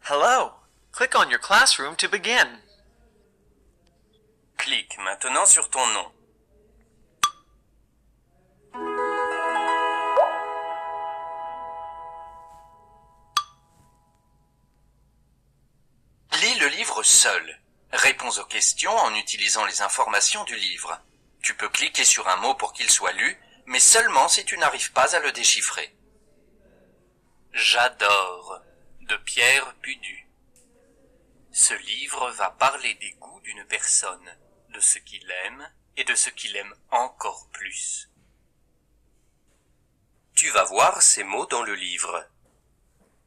Hello. Click on your classroom to begin. Clique maintenant sur ton nom. Lis le livre seul. Réponds aux questions en utilisant les informations du livre. Tu peux cliquer sur un mot pour qu'il soit lu, mais seulement si tu n'arrives pas à le déchiffrer. J'adore, de Pierre Pudu. Ce livre va parler des goûts d'une personne, de ce qu'il aime et de ce qu'il aime encore plus. Tu vas voir ces mots dans le livre.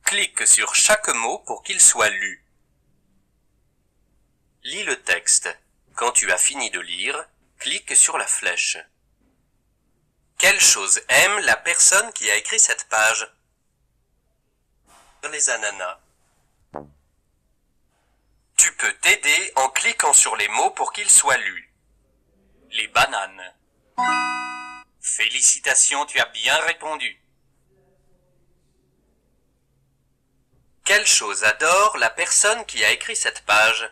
Clique sur chaque mot pour qu'il soit lu. Lis le texte. Quand tu as fini de lire, clique sur la flèche. Quelle chose aime la personne qui a écrit cette page? Les ananas. Tu peux t'aider en cliquant sur les mots pour qu'ils soient lus. Les bananes. Félicitations, tu as bien répondu. Quelle chose adore la personne qui a écrit cette page?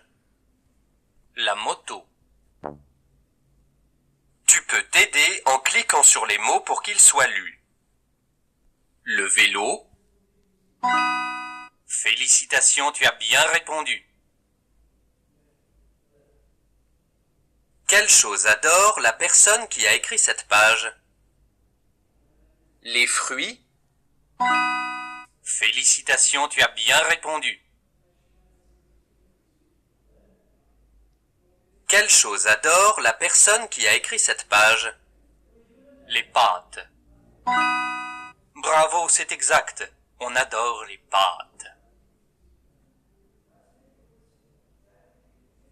La moto. Tu peux t'aider en cliquant sur les mots pour qu'ils soient lus. Le vélo. Félicitations, tu as bien répondu. Quelle chose adore la personne qui a écrit cette page? Les fruits. Félicitations, tu as bien répondu. Quelle chose adore la personne qui a écrit cette page? Les pâtes. Bravo, c'est exact. On adore les pâtes.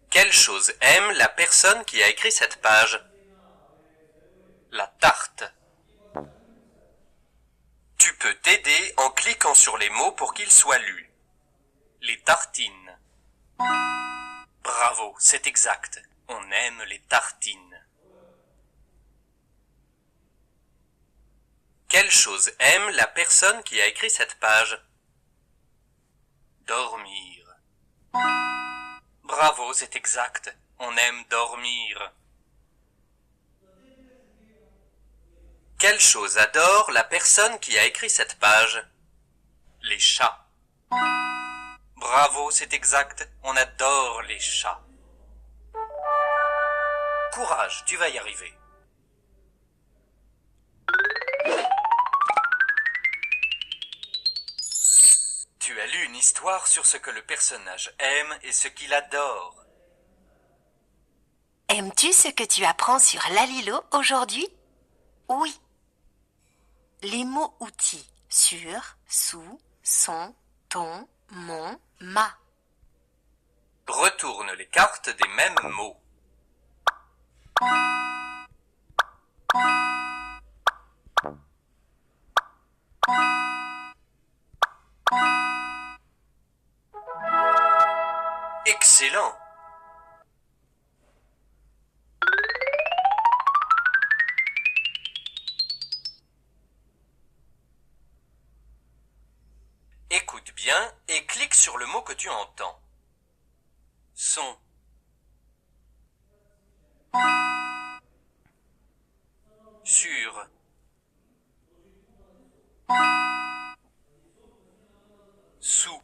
Quelle chose aime la personne qui a écrit cette page? La tarte. Tu peux t'aider en cliquant sur les mots pour qu'ils soient lus. Les tartines. Bravo, c'est exact. On aime les tartines. Quelle chose aime la personne qui a écrit cette page? Dormir. Bravo, c'est exact. On aime dormir. Quelle chose adore la personne qui a écrit cette page? Les chats. Bravo, c'est exact. On adore les chats. Courage, tu vas y arriver. Tu as lu une histoire sur ce que le personnage aime et ce qu'il adore. Aimes-tu ce que tu apprends sur Lalilo aujourd'hui? Oui. Les mots outils sur, sous, son, ton, mon, ma. Retourne les cartes des mêmes mots. Excellent! Écoute bien et clique sur le mot que tu entends. Son. Sur. Sous.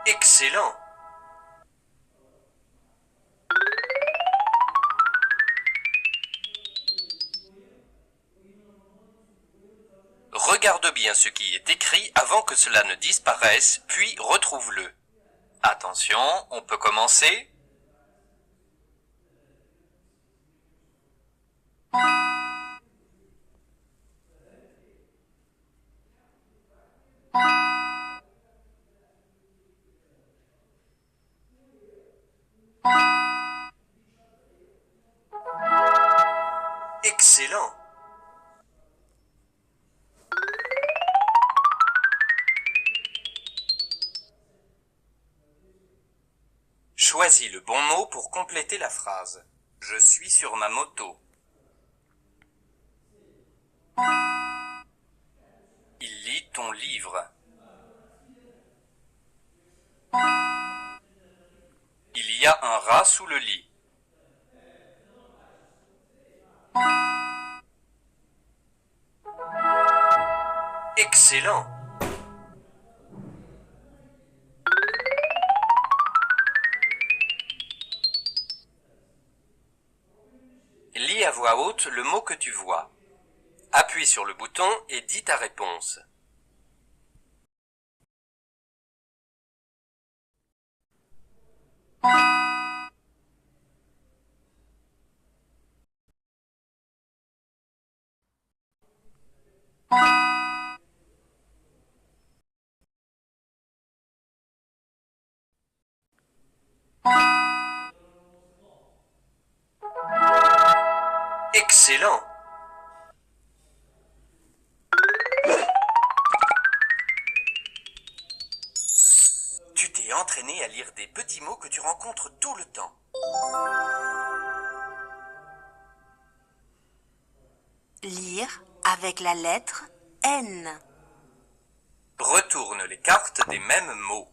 Excellent! Regarde bien ce qui est écrit avant que cela ne disparaisse, puis retrouve-le. Attention, on peut commencer. Excellent! Choisis le bon mot pour compléter la phrase. Je suis sur ma moto. livre. Il y a un rat sous le lit. Excellent! Lis à voix haute le mot que tu vois. Appuie sur le bouton et dis ta réponse. Excellent! Tu t'es entraîné à lire des petits mots que tu rencontres tout le temps. Lire avec la lettre N. Retourne les cartes des mêmes mots.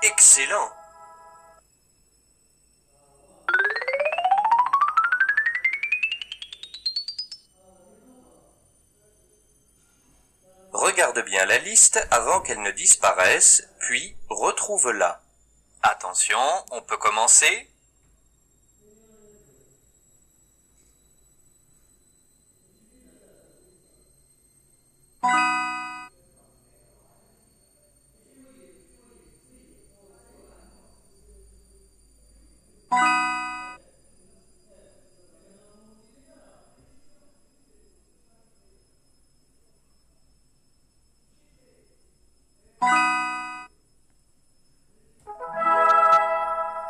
Excellent! Regarde bien la liste avant qu'elle ne disparaisse, puis retrouve-la. Attention, on peut commencer.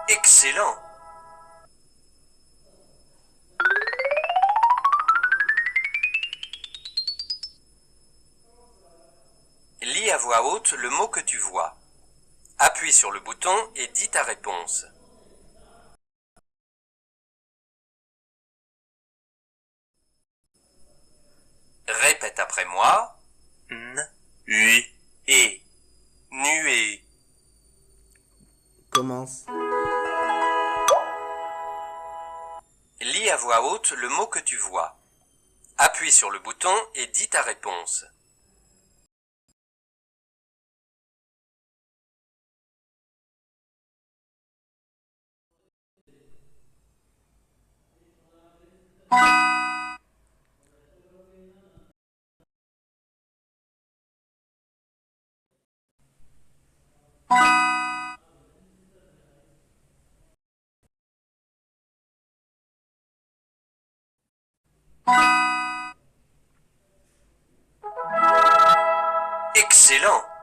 Excellent! Lis à voix haute le mot que tu vois. Appuie sur le bouton et dis ta réponse. Répète après moi. Nuée. Nuée. Commence. Lis à voix haute le mot que tu vois. Appuie sur le bouton et dis ta réponse. Excellent!